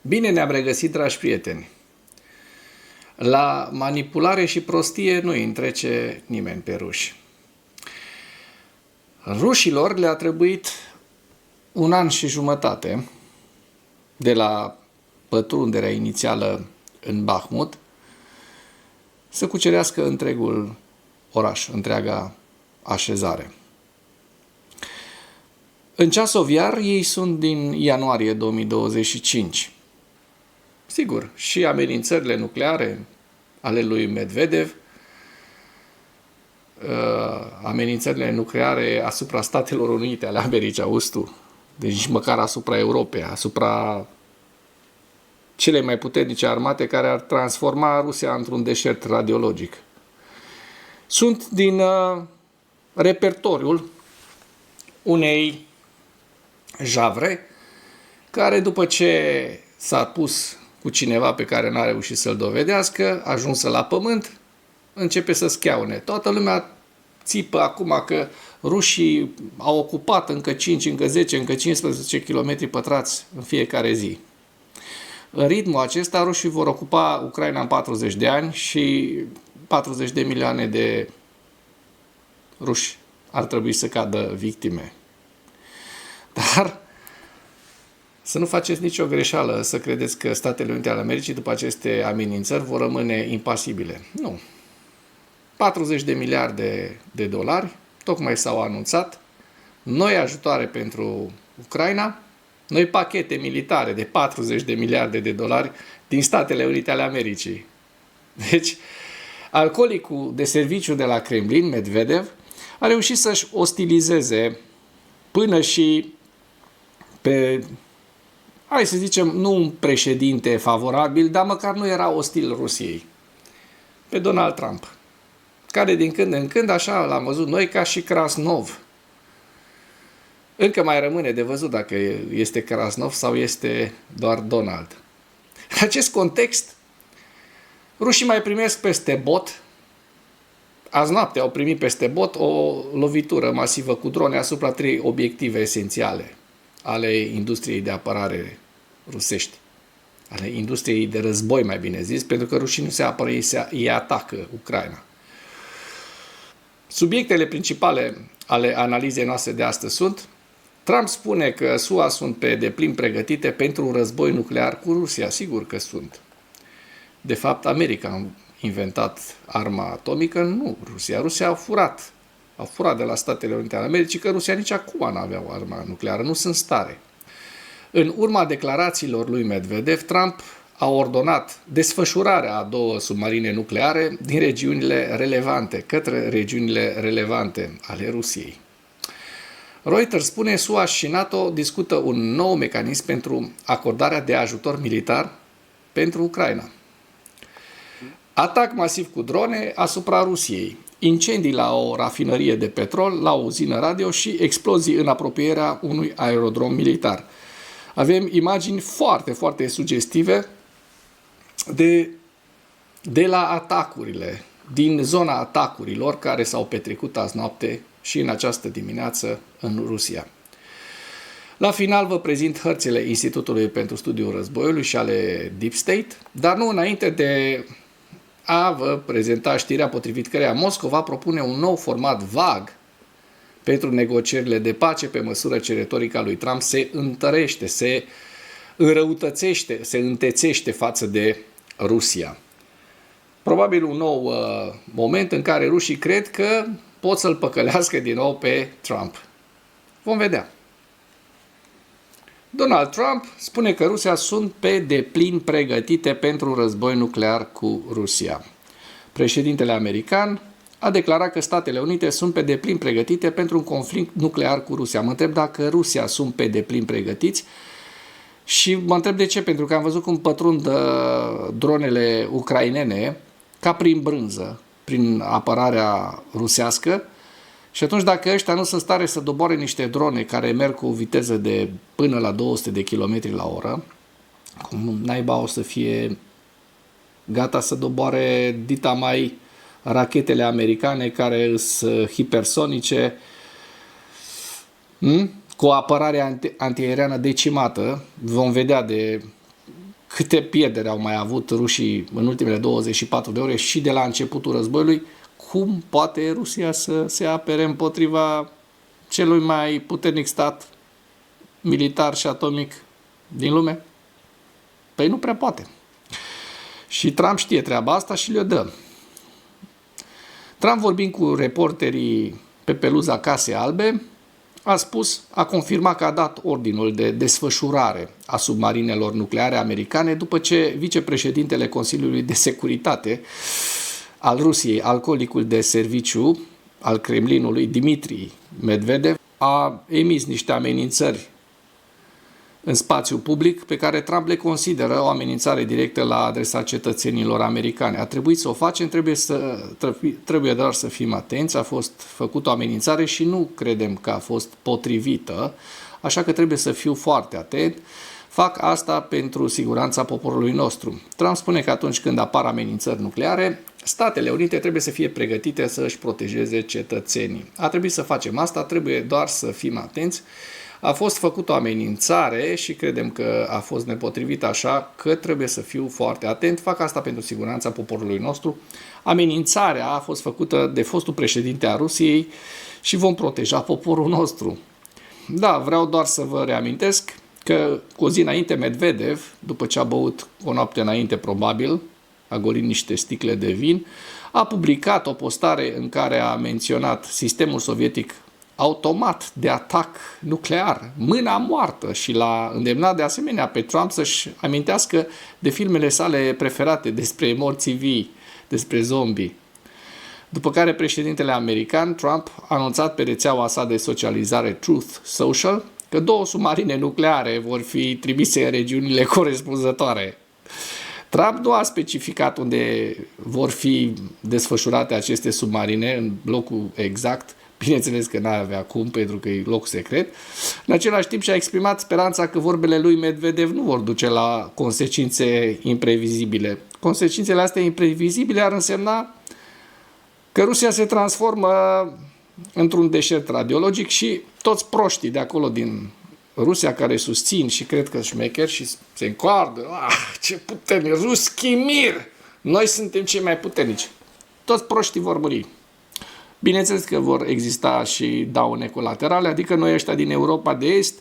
Bine ne-am regăsit, dragi prieteni! La manipulare și prostie nu îi întrece nimeni pe ruși. Rușilor le-a trebuit 1 an și jumătate de la pătrunderea inițială în Bahmut să cucerească întregul oraș, întreaga așezare. În ceasoviar ei sunt din ianuarie 2025. Sigur, și amenințările nucleare ale lui Medvedev, amenințările nucleare asupra Statelor Unite ale Americii, auzi tu, deci nici măcar asupra Europei, asupra cele mai puternice armate care ar transforma Rusia într-un deșert radiologic. Sunt din repertoriul unei javre care, după ce s-a pus cu cineva pe care n-a reușit să-l dovedească, ajunsă la pământ, începe să schiaune. Toată lumea țipă acum că rușii au ocupat încă 5, încă 10, încă 15 km pătrați în fiecare zi. În ritmul acesta, rușii vor ocupa Ucraina în 40 de ani și 40 de milioane de ruși ar trebui să cadă victime. Dar să nu faceți nicio greșeală, să credeți că Statele Unite ale Americii, după aceste amenințări, vor rămâne impasibile. Nu. 40 de miliarde de dolari, tocmai s-au anunțat, noi ajutoare pentru Ucraina, noi pachete militare de 40 de miliarde de dolari din Statele Unite ale Americii. Deci, alcoolicul de serviciu de la Kremlin, Medvedev, a reușit să-și ostilizeze până și pe, hai să zicem, nu un președinte favorabil, dar măcar nu era ostil Rusiei, pe Donald Trump, care din când în când, așa l-am văzut noi, ca și Krasnov. Încă mai rămâne de văzut dacă este Krasnov sau este doar Donald. În acest context, rușii mai primesc peste bot, azi noapte au primit peste bot o lovitură masivă cu drone asupra 3 obiective esențiale ale industriei de apărare rusești, ale industriei de război, mai bine zis, pentru că rușii nu se apără, ei atacă Ucraina. Subiectele principale ale analizei noastre de astăzi sunt: Trump spune că SUA sunt pe deplin pregătite pentru un război nuclear cu Rusia. Sigur că sunt. De fapt, America a inventat arma atomică, nu Rusia. Rusia a furat de la Statele Unite ale Americii, că Rusia nici acum nu avea o armă nucleară, nu sunt stare. În urma declarațiilor lui Medvedev, Trump a ordonat desfășurarea a 2 submarine nucleare din regiunile relevante, către regiunile relevante ale Rusiei. Reuters spune: SUA și NATO discută un nou mecanism pentru acordarea de ajutor militar pentru Ucraina. Atac masiv cu drone asupra Rusiei, incendii la o rafinărie de petrol, la o uzină radio și explozii în apropierea unui aerodrom militar. Avem imagini foarte, foarte sugestive de la atacurile, din zona atacurilor care s-au petrecut azi noapte și în această dimineață în Rusia. La final vă prezint hărțile Institutului pentru Studiul Războiului și ale Deep State, dar nu înainte de a vă prezenta știrea potrivit căreia Moscova propune un nou format vag pentru negocierile de pace, pe măsură ce retorica lui Trump se întărește, se înrăutățește, se întețește față de Rusia. Probabil un nou moment în care rușii cred că pot să-l păcălească din nou pe Trump. Vom vedea. Donald Trump spune că Rusia sunt pe deplin pregătite pentru război nuclear cu Rusia. Președintele american a declarat că Statele Unite sunt pe deplin pregătite pentru un conflict nuclear cu Rusia. Mă întreb dacă Rusia sunt pe deplin pregătiți și mă întreb de ce, pentru că am văzut cum pătrund dronele ucrainene ca prin brânză, prin apărarea rusească. Și atunci, dacă ăștia nu sunt stare să doboare niște drone care merg cu o viteză de până la 200 de km la oră, cum naiba o să fie gata să doboare dita mai rachetele americane care sunt hipersonice, cu o apărare antiaeriană decimată, vom vedea de câte pierderi au mai avut rușii în ultimele 24 de ore și de la începutul războiului, cum poate Rusia să se apere împotriva celui mai puternic stat militar și atomic din lume? Păi nu prea poate. Și Trump știe treaba asta și le-o dă. Trump, vorbind cu reporterii pe peluza Casei Albe, a confirmat că a dat ordinul de desfășurare a submarinelor nucleare americane după ce vicepreședintele Consiliului de Securitate al Rusiei, alcoolicul de serviciu al Kremlinului, Dmitri Medvedev, a emis niște amenințări în spațiu public pe care Trump le consideră o amenințare directă la adresa cetățenilor americani. A trebuit să o facem, trebuie doar să fim atenți, a fost făcută o amenințare și nu credem că a fost potrivită, așa că trebuie să fiu foarte atent. Fac asta pentru siguranța poporului nostru. Trump spune că atunci când apar amenințări nucleare, Statele Unite trebuie să fie pregătite să își protejeze cetățenii. A trebuit să facem asta, trebuie doar să fim atenți. A fost făcută o amenințare și credem că a fost nepotrivită, așa că trebuie să fiu foarte atent. Fac asta pentru siguranța poporului nostru. Amenințarea a fost făcută de fostul președinte a Rusiei și vom proteja poporul nostru. Da, vreau doar să vă reamintesc că cu o zi înainte Medvedev, după ce a băut o noapte înainte probabil, a golit niște sticle de vin, a publicat o postare în care a menționat sistemul sovietic automat de atac nuclear, mâna moartă, și l-a îndemnat de asemenea pe Trump să-și amintească de filmele sale preferate despre morții vii, despre zombii. După care președintele american, Trump, a anunțat pe rețeaua sa de socializare Truth Social că 2 submarine nucleare vor fi trimise în regiunile corespunzătoare. Trump nu a specificat unde vor fi desfășurate aceste submarine, în locul exact. Bineînțeles că n-ai avea cum, pentru că e loc secret. În același timp și-a exprimat speranța că vorbele lui Medvedev nu vor duce la consecințe imprevizibile. Consecințele astea imprevizibile ar însemna că Rusia se transformă într-un deșert radiologic și toți proștii de acolo din Rusia care susțin și cred că șmecheri și se încoardă, ce puternic, Ruski mir! Noi suntem cei mai puternici. Toți proștii vor muri. Bineînțeles că vor exista și daune colaterale, adică noi ăștia din Europa de Est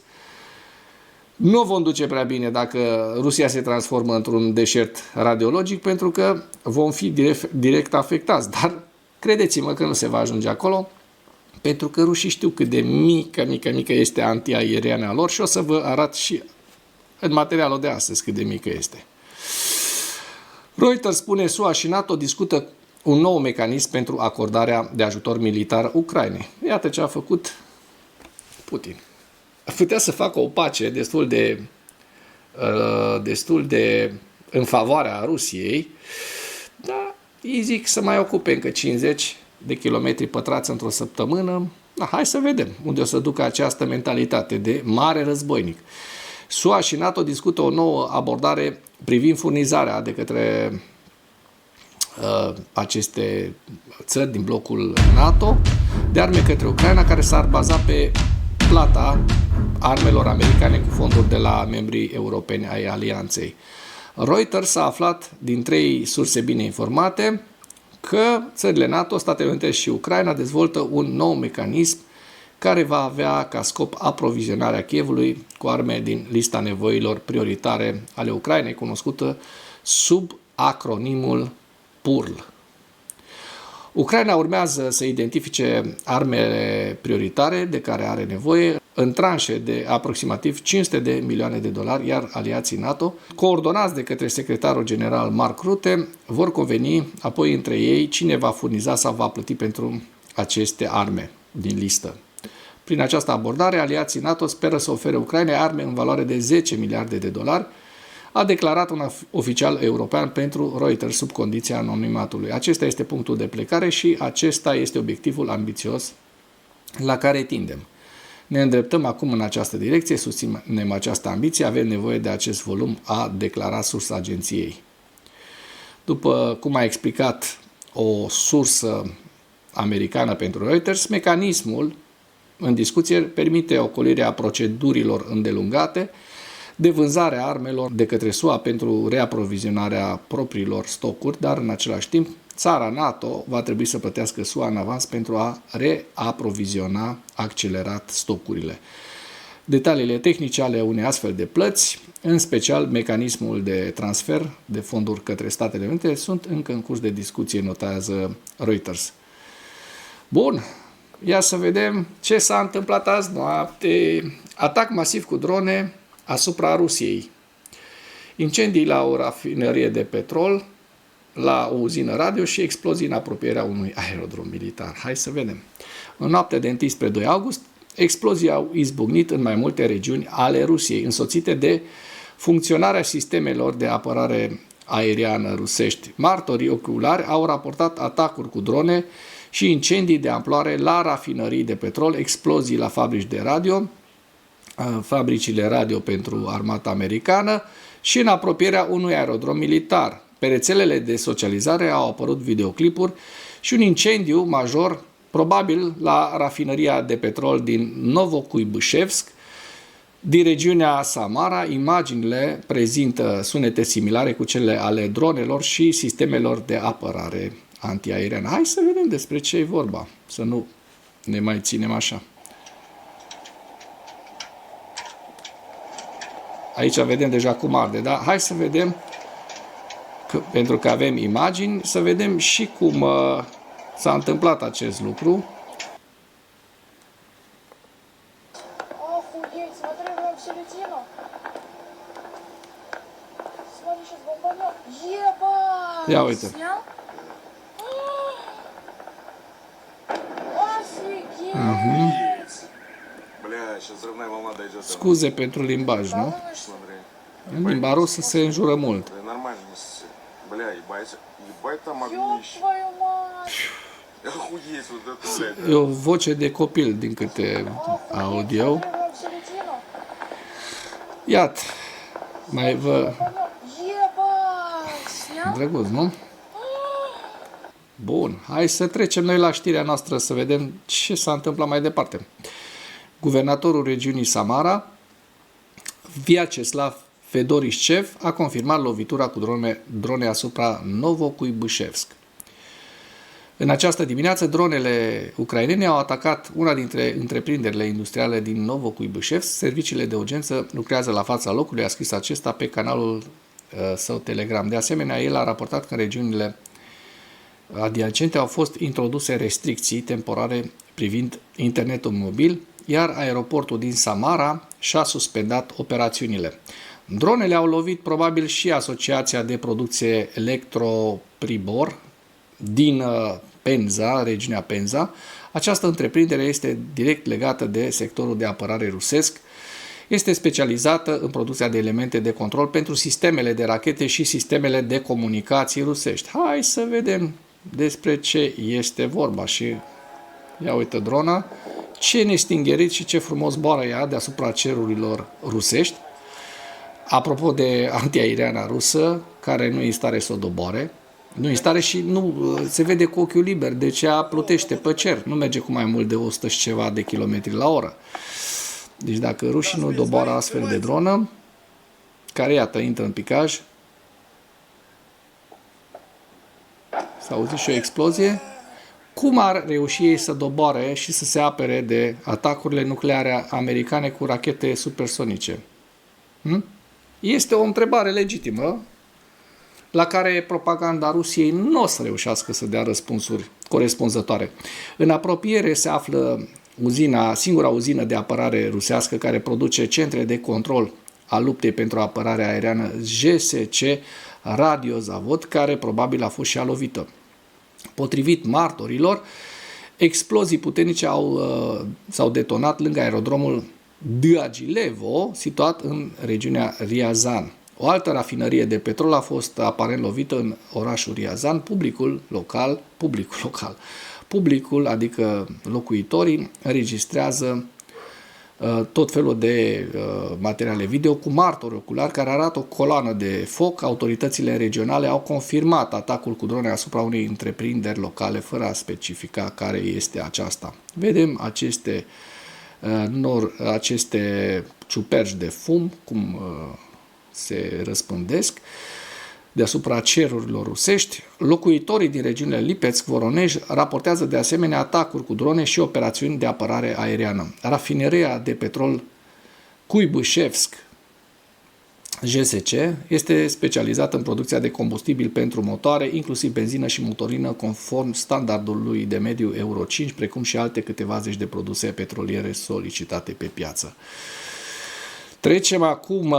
nu vom duce prea bine dacă Rusia se transformă într-un deșert radiologic, pentru că vom fi direct afectați. Dar credeți-mă că nu se va ajunge acolo, pentru că rușii știu cât de mică este antiaeriana lor și o să vă arăt și în materialul de astăzi cât de mică este. Reuters spune: SUA și NATO discută un nou mecanism pentru acordarea de ajutor militar Ucrainei. Iată ce a făcut Putin. Putea să facă o pace destul de în favoarea Rusiei, dar îi zic să mai ocupe încă 50 de kilometri pătrați într-o săptămână. Hai să vedem unde o să ducă această mentalitate de mare războinic. SUA și NATO discută o nouă abordare privind furnizarea de către aceste țări din blocul NATO de arme către Ucraina, care s-ar baza pe plata armelor americane cu fonduri de la membrii europeni ai alianței. Reuters a aflat din 3 surse bine informate că țările NATO, Statele Unite și Ucraina dezvoltă un nou mecanism care va avea ca scop aprovizionarea Kievului cu arme din lista nevoilor prioritare ale Ucrainei, cunoscută sub acronimul PURL. Ucraina urmează să identifice armele prioritare de care are nevoie în tranșe de aproximativ 500 de milioane de dolari, iar aliații NATO, coordonați de către secretarul general Mark Rutte, vor conveni apoi între ei cine va furniza sau va plăti pentru aceste arme din listă. Prin această abordare, aliații NATO speră să ofere Ucrainei arme în valoare de 10 miliarde de dolari, a declarat un oficial european pentru Reuters sub condiția anonimatului. Acesta este punctul de plecare și acesta este obiectivul ambițios la care tindem. Ne îndreptăm acum în această direcție, susținem această ambiție, avem nevoie de acest volum, a declarat sursa agenției. După cum a explicat o sursă americană pentru Reuters, mecanismul în discuție permite ocolirea procedurilor îndelungate de vânzare a armelor de către SUA pentru reaprovizionarea propriilor stocuri, dar în același timp țara NATO va trebui să plătească SUA în avans pentru a reaproviziona accelerat stocurile. Detaliile tehnice ale unei astfel de plăți, în special mecanismul de transfer de fonduri către Statele Unite, sunt încă în curs de discuție, notează Reuters. Bun, ia să vedem ce s-a întâmplat azi noapte. Atac masiv cu drone asupra Rusiei. Incendii la o rafinărie de petrol, la o uzină radio și explozii în apropierea unui aerodrom militar. Hai să vedem. În noaptea de 1 spre 2 august, explozii au izbucnit în mai multe regiuni ale Rusiei, însoțite de funcționarea sistemelor de apărare aeriană rusești. Martorii oculari au raportat atacuri cu drone și incendii de amploare la rafinării de petrol, explozii la fabrici de radio, fabricile radio pentru armata americană și în apropierea unui aerodrom militar. Pe rețelele de socializare au apărut videoclipuri și un incendiu major, probabil la rafinăria de petrol din Novokuibâșevsk, din regiunea Samara. Imaginile prezintă sunete similare cu cele ale dronelor și sistemelor de apărare antiaeriană. Hai să vedem despre ce e vorba, să nu ne mai ținem așa. Aici vedem deja cum arde, da? Hai să vedem, pentru că avem imagini, să vedem și cum s-a întâmplat acest lucru. Ia uite. Scuze pentru limbaj, nu? În limba rusă se înjură mult. E o voce de copil, din câte aud eu. Iată, mai vă... Drăguț, nu? Bun, hai să trecem noi la știrea noastră să vedem ce s-a întâmplat mai departe. Guvernatorul regiunii Samara, Vyacheslav Fedoriscev, a confirmat lovitura cu drone asupra Novokuibâșevsk. În această dimineață, dronele ucrainene au atacat una dintre întreprinderile industriale din Novokuibâșevsk. Serviciile de urgență lucrează la fața locului, a scris acesta pe canalul său Telegram. De asemenea, el a raportat că în regiunile adiacente au fost introduse restricții temporare privind internetul mobil, iar aeroportul din Samara și-a suspendat operațiunile. Dronele au lovit probabil și Asociația de Producție Electropribor din Penza, regiunea Penza. Această întreprindere este direct legată de sectorul de apărare rusesc. Este specializată în producția de elemente de control pentru sistemele de rachete și sistemele de comunicații rusești. Hai să vedem despre ce este vorba și ia uite drona, ce nestingerit și ce frumos zboară ea deasupra cerurilor rusești. Apropo de antiaeriana rusă, care nu e în stare să o doboare, nu e în stare și nu se vede cu ochiul liber, deci ea plutește pe cer, nu merge cu mai mult de 100 și ceva de kilometri la oră. Deci dacă rușii nu doboară astfel de dronă, care iată intră în picaj, s-a auzit și o explozie, cum ar reuși ei să doboare și să se apere de atacurile nucleare americane cu rachete supersonice? Este o întrebare legitimă la care propaganda Rusiei nu o să reușească să dea răspunsuri corespunzătoare. În apropiere se află singura uzină de apărare rusească care produce centre de control a luptei pentru apărare aeriană GSC Radiozavod, care probabil a fost și lovită. Potrivit martorilor, explozii puternice s-au detonat lângă aerodromul Dyagilevo, situat în regiunea Riazan. O altă rafinărie de petrol a fost aparent lovită în orașul Riazan. Publicul, adică locuitorii, înregistrează tot felul de materiale video cu martori oculari care arată o coloană de foc. Autoritățile regionale au confirmat atacul cu drone asupra unei întreprinderi locale, fără a specifica care este aceasta. Vedem aceste ciuperci de fum, cum se răspândesc deasupra cerurilor rusești. Locuitorii din regiunile Lipetsk, Voronej raportează de asemenea atacuri cu drone și operațiuni de apărare aeriană. Rafineria de petrol Kuibyshevsk GSC este specializată în producția de combustibil pentru motoare, inclusiv benzină și motorină, conform standardului de mediu Euro 5, precum și alte câteva zeci de produse petroliere solicitate pe piață. Trecem acum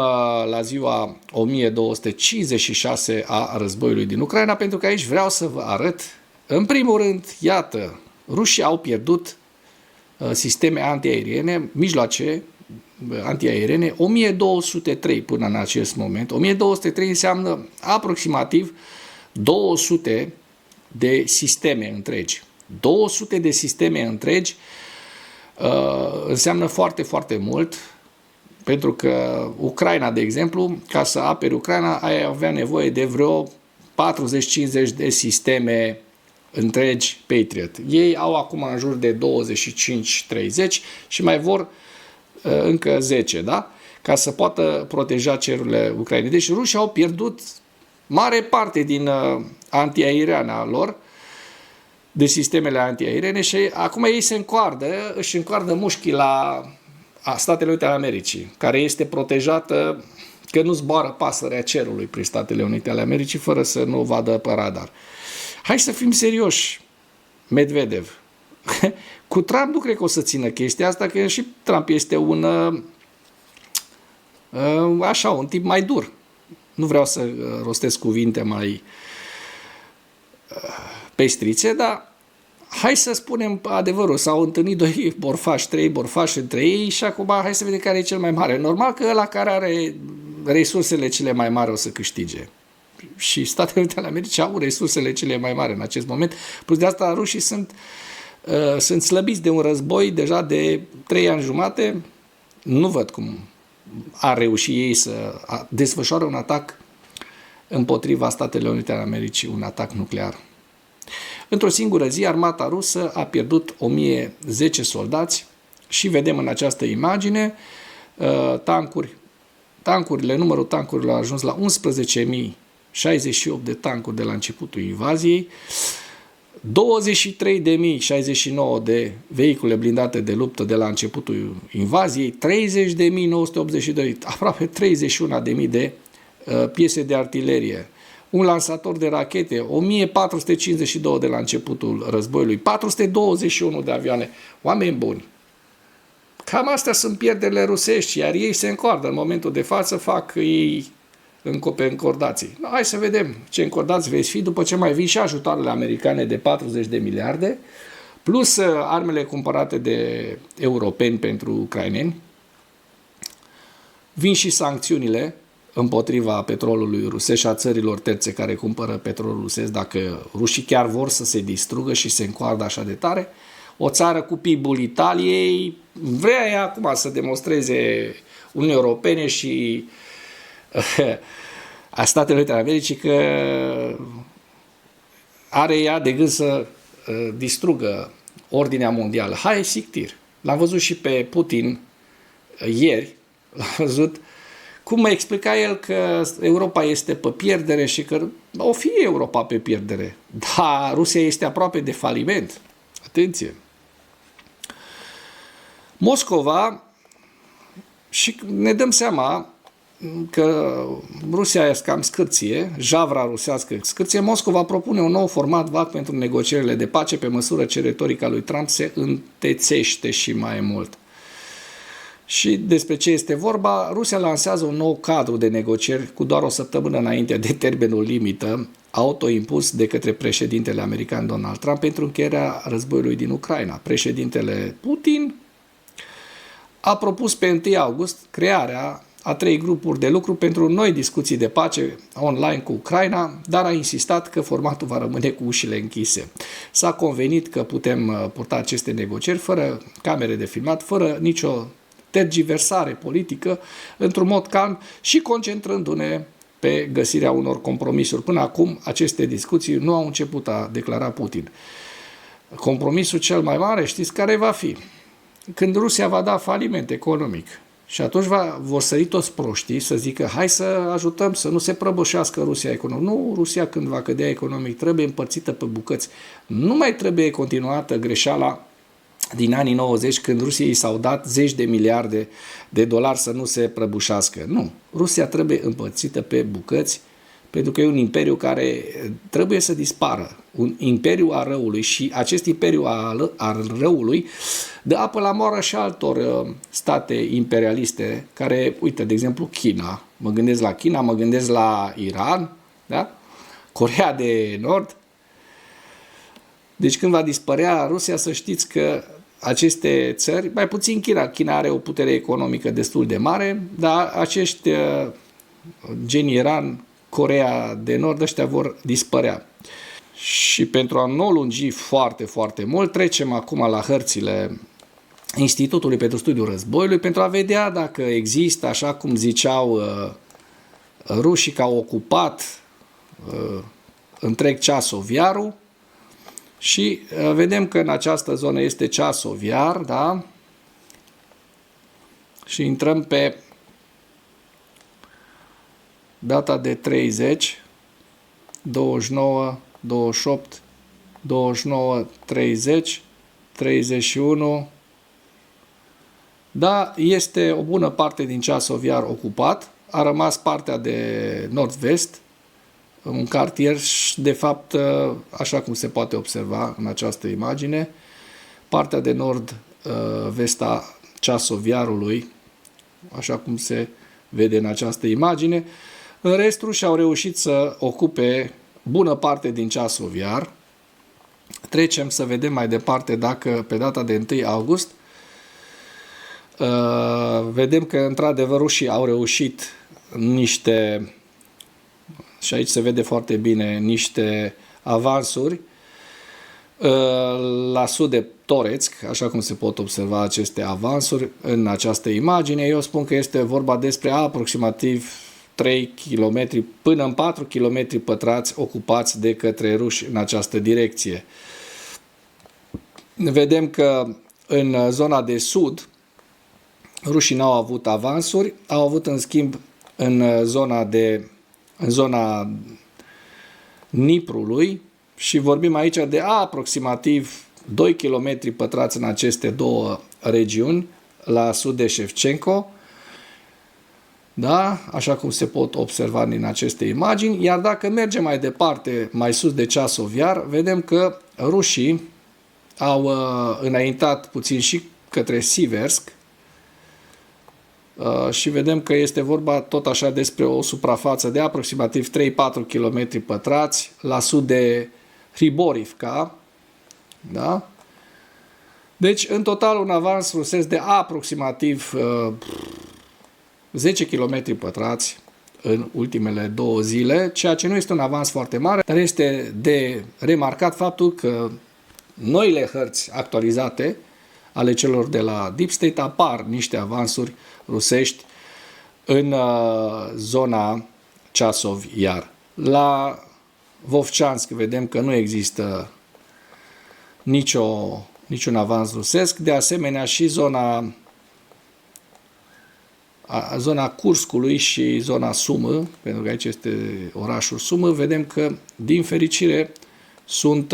la ziua 1256 a războiului din Ucraina, pentru că aici vreau să vă arăt, în primul rând, iată, rușii au pierdut sisteme antiaeriene, mijloace antiaeriene, 1203 până în acest moment. 1203 înseamnă aproximativ 200 de sisteme întregi. 200 de sisteme întregi înseamnă foarte, foarte mult, pentru că Ucraina, de exemplu, ca să aperi Ucraina, ai avea nevoie de vreo 40-50 de sisteme întregi Patriot. Ei au acum în jur de 25-30 și mai vor încă 10, da? Ca să poată proteja cerurile Ucrainei. Deci rușii au pierdut mare parte din antiaeriana lor, de sistemele antiaeriene, și acum ei își încoardă mușchii la Statele Unite ale Americii, care este protejată că nu zboară pasărea cerului prin Statele Unite ale Americii fără să nu o vadă pe radar. Hai să fim serioși, Medvedev. Cu Trump nu cred că o să țină chestia asta, că și Trump este un tip mai dur. Nu vreau să rostesc cuvinte mai pestrițe, dar hai să spunem adevărul. S-au întâlnit doi borfași, trei borfași între ei și acum hai să vedem care e cel mai mare. Normal că ăla care are resursele cele mai mari o să câștige. Și Statele Unite ale Americii au resursele cele mai mari în acest moment. Plus de asta rușii sunt slăbiți de un război deja de 3 ani jumate. Nu văd cum ar reuși ei să desfășoare un atac împotriva Statelor Unite ale Americii, un atac nuclear. Într-o singură zi, armata rusă a pierdut 1010 soldați și vedem în această imagine numărul tancurilor a ajuns la 11.068 de tancuri de la începutul invaziei, 23.069 de vehicule blindate de luptă de la începutul invaziei, 30.982, aproape 31.000 de piese de artilerie, un lansator de rachete, 1452 de la începutul războiului, 421 de avioane. Oameni buni, cam astea sunt pierderile rusești, iar ei se încoardă. În momentul de față fac ei pe încordații. Hai să vedem ce încordați veți fi după ce mai vin și ajutoarele americane de 40 de miliarde, plus armele cumpărate de europeni pentru ucraineni. Vin și sancțiunile împotriva petrolului rusesc și a țărilor terțe care cumpără petrolul rusesc, dacă rușii chiar vor să se distrugă și se încoardă așa de tare. O țară cu PIB-ul Italiei vrea ea acum să demonstreze Uniunii Europene și a Statelor Unite ale Americii că are ea de gând să distrugă ordinea mondială. Hai, sictir! L-am văzut și pe Putin ieri, l-am văzut cum mă explica el că Europa este pe pierdere și că o fi Europa pe pierdere. Dar Rusia este aproape de faliment. Atenție! Moscova, și ne dăm seama că Rusia e cam scârție, javra rusească scârție. Moscova propune un nou format vag pentru negocierile de pace pe măsură ce retorica lui Trump se întețește și mai mult. Și despre ce este vorba? Rusia lansează un nou cadru de negocieri cu doar o săptămână înainte de termenul limită autoimpus de către președintele american Donald Trump pentru încheierea războiului din Ucraina. Președintele Putin a propus pe 1 august crearea a 3 grupuri de lucru pentru noi discuții de pace online cu Ucraina, dar a insistat că formatul va rămâne cu ușile închise. S-a convenit că putem purta aceste negocieri fără camere de filmat, fără nicio tergiversare politică, într-un mod calm și concentrându-ne pe găsirea unor compromisuri. Până acum, aceste discuții nu au început, a declarat Putin. Compromisul cel mai mare, știți care va fi? Când Rusia va da faliment economic Și atunci vor sări toți proștii să zică hai să ajutăm să nu se prăbușească Rusia economic. Nu, Rusia când va cădea economic trebuie împărțită pe bucăți. Nu mai trebuie continuată greșeala din anii 90 când Rusiei s-au dat zeci de miliarde de dolari să nu se prăbușească. Nu, Rusia trebuie împărțită pe bucăți pentru că e un imperiu care trebuie să dispară. Un imperiu al răului și acest imperiu al răului dă apă la moară și altor state imperialiste care, uite, de exemplu, China. Mă gândesc la China, mă gândesc la Iran, da? Coreea de Nord. Deci când va dispărea Rusia, să știți că aceste țări, mai puțin China are o putere economică destul de mare, dar acești gen Iran, Coreea de Nord, ăștia vor dispărea. Și pentru a nu o lungi foarte, foarte mult, trecem acum la hărțile Institutului pentru Studiul Războiului pentru a vedea dacă există, așa cum ziceau rușii, că au ocupat întreg Ceasoviarul și vedem că în această zonă este Ceasoviar, da? Și intrăm pe data de 30, 29, 28, 29, 30, 31. Da, este o bună parte din Ceasoviar ocupat. A rămas partea de nord-vest, un cartier, de fapt, așa cum se poate observa în această imagine, partea de nord-vest a Ceasoviarului, așa cum se vede în această imagine. În restul și-au reușit să ocupe bună parte din Ceasoviar. Trecem să vedem mai departe dacă pe data de 1 august vedem că într-adevăr rușii au reușit niște, și aici se vede foarte bine, niște avansuri la sud de Toretsk, așa cum se pot observa aceste avansuri în această imagine. Eu spun că este vorba despre aproximativ 3 km până în 4 km pătrați ocupați de către ruși în această direcție. Vedem că în zona de sud rușii n-au avut avansuri, au avut în schimb în zona Niprului și vorbim aici de aproximativ 2 km pătrați în aceste două regiuni, la sud de Shevchenko, da? Așa cum se pot observa din aceste imagini, iar dacă mergem mai departe, mai sus de Ceasoviar, vedem că rușii au înaintat puțin și către Siversk și vedem că este vorba tot așa despre o suprafață de aproximativ 3-4 km pătrați la sud de Hriborivka, da? Deci, în total, un avans rusesc de aproximativ 10 km pătrați în ultimele 2 zile, ceea ce nu este un avans foarte mare, dar este de remarcat faptul că noile hărți actualizate ale celor de la Deep State apar niște avansuri rusești în zona Ceasov-Iar. La Vovchansk vedem că nu există niciun avans rusesc, de asemenea și zona Kurskului și zona Sumă, pentru că aici este orașul Sumă, vedem că, din fericire, sunt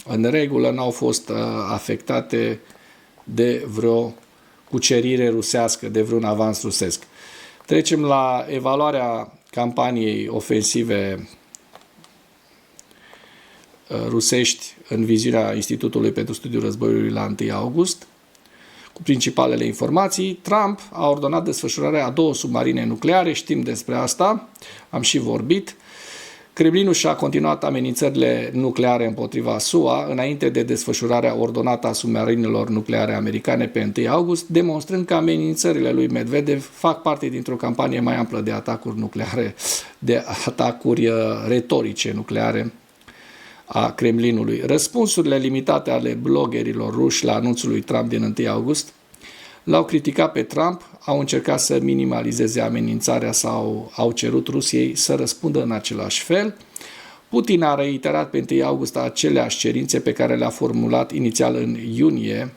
în regulă, n-au fost afectate de vreo cucerire rusească, de vreun avans rusesc. Trecem la evaluarea campaniei ofensive rusești în viziunea Institutului pentru Studiul Războiului la 1 august. Cu principalele informații, Trump a ordonat desfășurarea a 2 submarine nucleare, știm despre asta, am și vorbit. Kremlinul și-a continuat amenințările nucleare împotriva SUA înainte de desfășurarea ordonată a submarinelor nucleare americane pe 1 august, demonstrând că amenințările lui Medvedev fac parte dintr-o campanie mai amplă de atacuri nucleare, de atacuri retorice nucleare a Kremlinului. Răspunsurile limitate ale bloggerilor ruși la anunțul lui Trump din 1 august l-au criticat pe Trump, au încercat să minimalizeze amenințarea sau au cerut Rusiei să răspundă în același fel. Putin a reiterat pe 1 august aceleași cerințe pe care le-a formulat inițial în iunie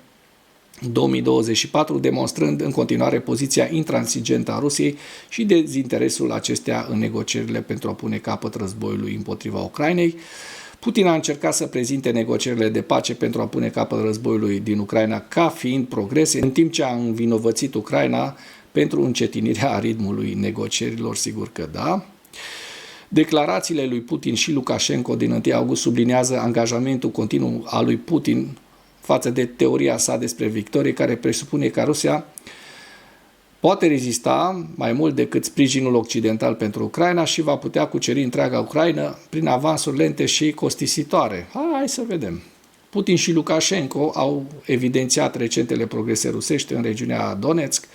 2024, demonstrând în continuare poziția intransigentă a Rusiei și dezinteresul acesteia în negocierile pentru a pune capăt războiului împotriva Ucrainei. Putin a încercat să prezinte negocierile de pace pentru a pune capăt războiului din Ucraina ca fiind progrese, în timp ce a învinovățit Ucraina pentru încetinirea ritmului negocierilor, sigur că da. Declarațiile lui Putin și Lukashenko din 1 august subliniază angajamentul continuu al lui Putin față de teoria sa despre victorie, care presupune că Rusia poate rezista mai mult decât sprijinul occidental pentru Ucraina și va putea cuceri întreaga Ucraina prin avansuri lente și costisitoare. Hai să vedem. Putin și Lukashenko au evidențiat recentele progrese rusești în regiunea Donetsk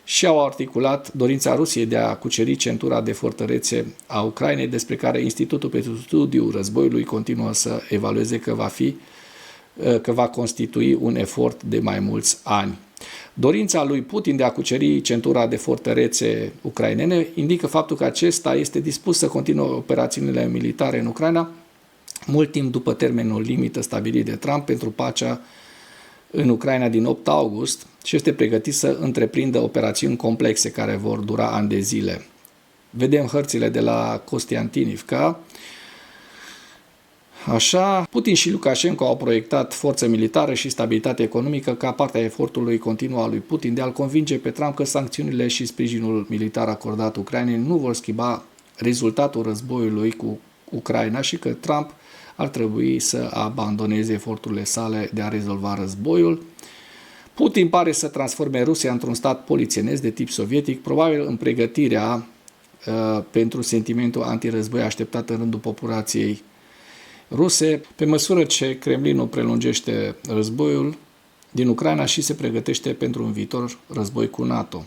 și au articulat dorința Rusiei de a cuceri centura de fortărețe a Ucrainei, despre care Institutul pentru Studiul Războiului continuă să evalueze că va constitui un efort de mai mulți ani. Dorința lui Putin de a cuceri centura de fortărețe ucrainene indică faptul că acesta este dispus să continue operațiunile militare în Ucraina mult timp după termenul limită stabilit de Trump pentru pacea în Ucraina din 8 august și este pregătit să întreprindă operațiuni complexe care vor dura ani de zile. Vedem hărțile de la Kostiantinivka. Așa, Putin și Lukashenko au proiectat forță militară și stabilitate economică ca parte a efortului continuu al lui Putin de a-l convinge pe Trump că sancțiunile și sprijinul militar acordat Ucrainei nu vor schimba rezultatul războiului cu Ucraina și că Trump ar trebui să abandoneze eforturile sale de a rezolva războiul. Putin pare să transforme Rusia într-un stat polițienesc de tip sovietic, probabil în pregătirea pentru sentimentul antirăzboi așteptat în rândul populației ruse, pe măsură ce Kremlinul prelungește războiul din Ucraina și se pregătește pentru un viitor război cu NATO.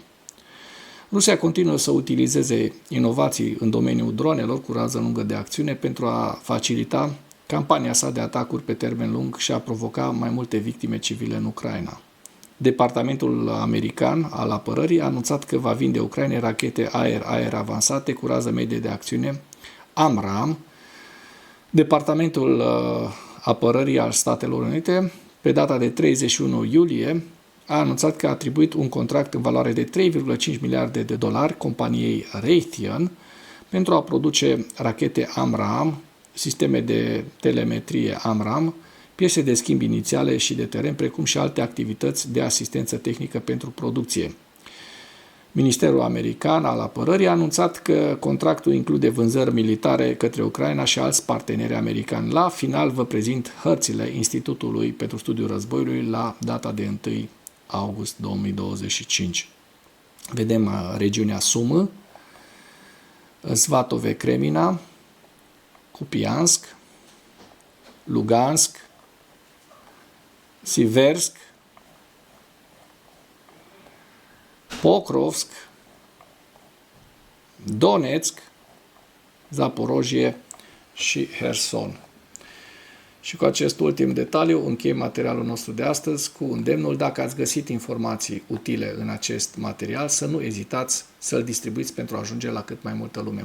Rusia continuă să utilizeze inovații în domeniul dronelor cu rază lungă de acțiune pentru a facilita campania sa de atacuri pe termen lung și a provoca mai multe victime civile în Ucraina. Departamentul american al apărării a anunțat că va vinde Ucrainei rachete aer-aer avansate cu rază medie de acțiune AMRAAM. Departamentul apărării al Statelor Unite, pe data de 31 iulie, a anunțat că a atribuit un contract în valoare de 3,5 miliarde de dolari companiei Raytheon pentru a produce rachete AMRAAM, sisteme de telemetrie AMRAAM, piese de schimb inițiale și de teren, precum și alte activități de asistență tehnică pentru producție. Ministerul american al apărării a anunțat că contractul include vânzări militare către Ucraina și alți parteneri americani. La final vă prezint hărțile Institutului pentru Studiul Războiului la data de 1 august 2025. Vedem regiunea Sumă, Svatove Kremina, Kupiansk, Lugansk, Siversk, Pokrovsk, Donetsk, Zaporojie și Herson. Și cu acest ultim detaliu încheiem materialul nostru de astăzi cu îndemnul: dacă ați găsit informații utile în acest material, să nu ezitați să-l distribuiți pentru a ajunge la cât mai multă lume.